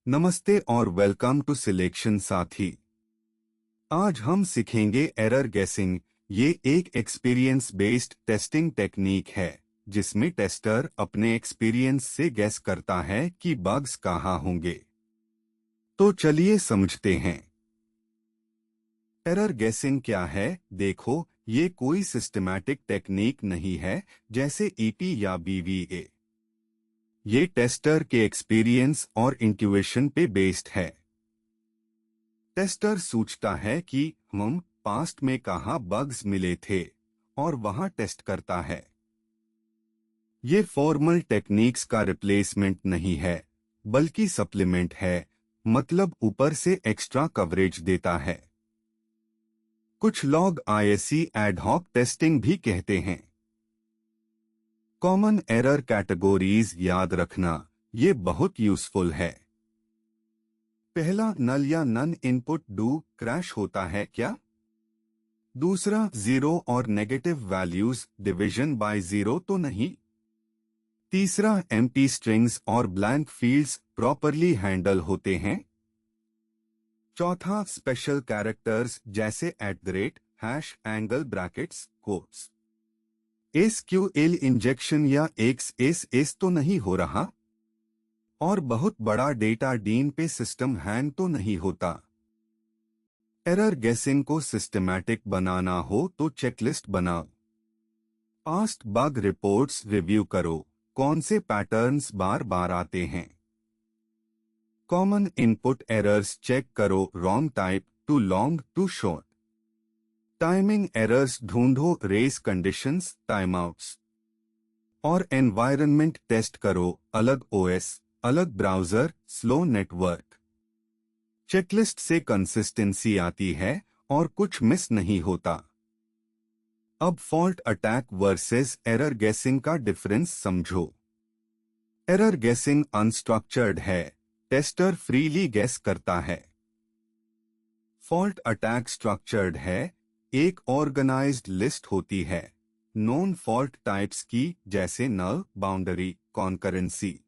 नमस्ते और welcome to selection साथी। आज हम सीखेंगे एरर गैसिंग। ये एक एक्सपीरियंस बेस्ड टेस्टिंग टेक्निक है जिसमें टेस्टर अपने एक्सपीरियंस से गैस करता है कि बग्स कहाँ होंगे। तो चलिए समझते हैं। एरर गैसिंग क्या है? देखो, ये कोई सिस्टमैटिक टेक्निक नहीं है जैसे ईटी या बीवीए। ये टेस्टर के एक्सपीरियंस और इंट्यूएशन पे बेस्ड है। टेस्टर सोचता है कि हम पास्ट में कहाँ बग्स मिले थे और वहां टेस्ट करता है। ये फॉर्मल टेक्निक्स का रिप्लेसमेंट नहीं है बल्कि सप्लीमेंट है, मतलब ऊपर से एक्स्ट्रा कवरेज देता है। कुछ लोग आईएससी एड हॉक टेस्टिंग भी कहते हैं। कॉमन एरर कैटेगोरीज याद रखना, ये बहुत यूजफुल है। पहला, नल या नन इनपुट डू क्रैश होता है क्या? दूसरा, जीरो और negative values division by zero तो नहीं? तीसरा, एम्प्टी स्ट्रिंग्स और ब्लैंक फील्ड्स प्रॉपरली हैंडल होते हैं? चौथा, स्पेशल कैरेक्टर्स जैसे @ hash angle brackets quotes. SQL injection या एक्सएसएस तो नहीं हो रहा? और बहुत बड़ा डेटा डीन पे सिस्टम हैंग तो नहीं होता? एरर गैसिंग को सिस्टमैटिक बनाना हो तो चेकलिस्ट बनाओ। पास्ट बग रिपोर्ट्स रिव्यू करो, कौन से पैटर्न्स बार बार आते हैं। कॉमन इनपुट एरर्स चेक करो, wrong type, too long, too short. Timing errors ढूंढो, रेस कंडीशंस, टाइमआउट्स। और एनवायरनमेंट टेस्ट करो, अलग ओएस, अलग ब्राउजर, स्लो नेटवर्क। चेकलिस्ट से कंसिस्टेंसी आती है और कुछ मिस नहीं होता। अब fault attack versus error guessing का डिफरेंस समझो। एरर गैसिंग अनस्ट्रक्चर्ड है, टेस्टर फ्रीली गैस करता है। फॉल्ट अटैक स्ट्रक्चर्ड है, एक ऑर्गेनाइज्ड लिस्ट होती है नोन फॉल्ट टाइप्स की, जैसे नल, बाउंड्री, कॉन्करेंसी।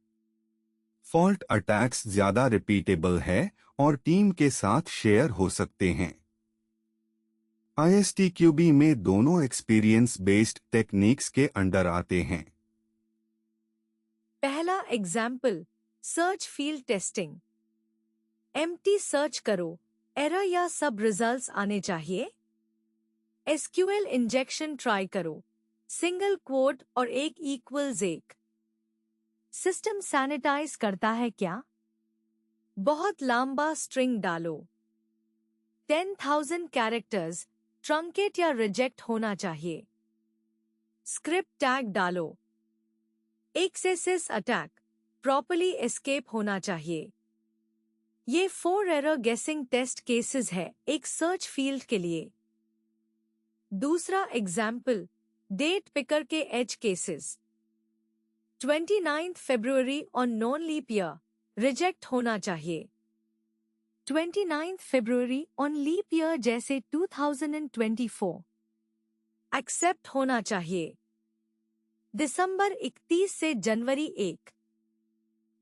फॉल्ट अटैक्स ज्यादा रिपीटेबल है और टीम के साथ शेयर हो सकते हैं। आईएसटीक्यूबी में दोनों एक्सपीरियंस बेस्ड टेक्निक्स के अंडर आते हैं। पहला example, search field testing. Empty search करो, एरर या सब रिजल्ट्स आने चाहिए। एसक्यूएल इंजेक्शन ट्राई करो, सिंगल क्वोट और एक इक्वल्स एक। सिस्टम सैनिटाइज करता है क्या? बहुत लंबा स्ट्रिंग डालो, 10,000 कैरेक्टर्स, ट्रंकेट या रिजेक्ट होना चाहिए। स्क्रिप्ट टैग डालो, एक्सेसिस अटैक, प्रॉपर्ली एस्केप होना चाहिए। ये 4 एरर गेसिंग टेस्ट केसेस है एक सर्च फील्ड के लिए। दूसरा एग्जाम्पल, डेट पिकर के edge cases. 29 February on non leap year, reject होना चाहिए। 29 फरवरी ऑन लीप ईयर जैसे 2024, एक्सेप्ट होना चाहिए। दिसंबर 31 से जनवरी 1,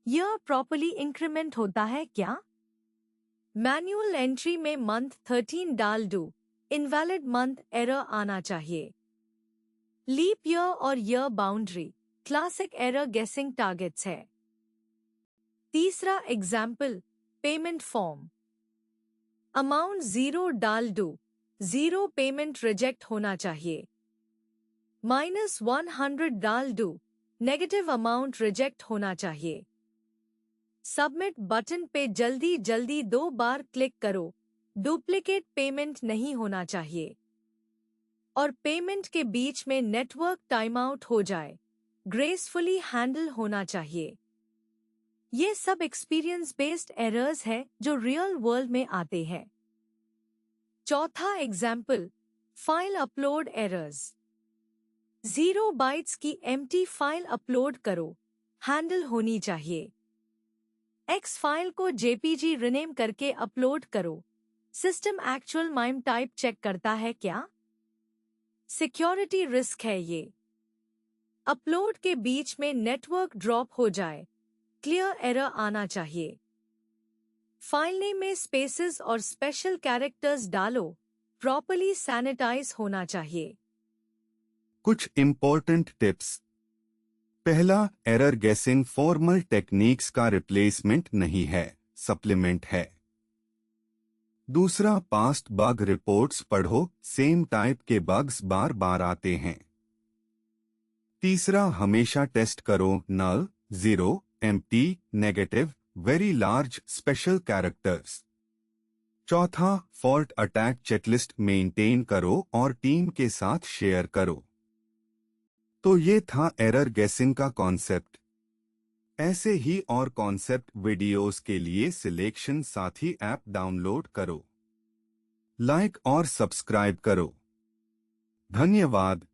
यह प्रॉपर्ली इंक्रीमेंट होता है क्या? मैन्युअल एंट्री में मंथ 13 डाल दो, इनवैलिड मंथ एरर आना चाहिए। लीप ईयर और ईयर बाउंड्री क्लासिक एरर गेसिंग टारगेट्स है। तीसरा एग्जाम्पल, पेमेंट फॉर्म। अमाउंट 0 डाल दो, 0 पेमेंट रिजेक्ट होना चाहिए। -100 डाल दो, नेगेटिव अमाउंट रिजेक्ट होना चाहिए। सबमिट बटन पे जल्दी जल्दी 2 बार क्लिक करो, डुप्लीकेट पेमेंट नहीं होना चाहिए। और पेमेंट के बीच में नेटवर्क टाइम आउट हो जाए, ग्रेसफुली हैंडल होना चाहिए। ये सब एक्सपीरियंस बेस्ड एरर्स है जो रियल वर्ल्ड में आते हैं। चौथा example, file upload errors. 0 bytes की एम्प्टी फाइल अपलोड करो, हैंडल होनी चाहिए। एक्स फाइल को जेपीजी रिनेम करके अपलोड करो, system actual MIME type check करता है क्या? सिक्योरिटी रिस्क है ये। अपलोड के बीच में नेटवर्क ड्रॉप हो जाए, क्लियर एरर आना चाहिए। फाइल नेम में स्पेसेस और स्पेशल कैरेक्टर्स डालो। प्रॉपर्ली सैनिटाइज होना चाहिए। कुछ इंपॉर्टेंट टिप्स। पहला, एरर गेसिंग फॉर्मल टेक्निक्स का रिप्लेसमेंट नहीं है, सप्लीमेंट है। दूसरा, पास्ट बग रिपोर्ट्स पढ़ो, सेम टाइप के बग्स बार बार आते हैं। तीसरा, हमेशा टेस्ट करो null, zero, empty, negative, very large, special characters. चौथा, फॉल्ट अटैक चेकलिस्ट मेंटेन करो और टीम के साथ शेयर करो। तो ये था एरर गेसिंग का कॉन्सेप्ट। ऐसे ही और कॉन्सेप्ट वीडियोस के लिए सिलेक्शन साथी ऐप डाउनलोड करो, लाइक और सब्सक्राइब करो। धन्यवाद।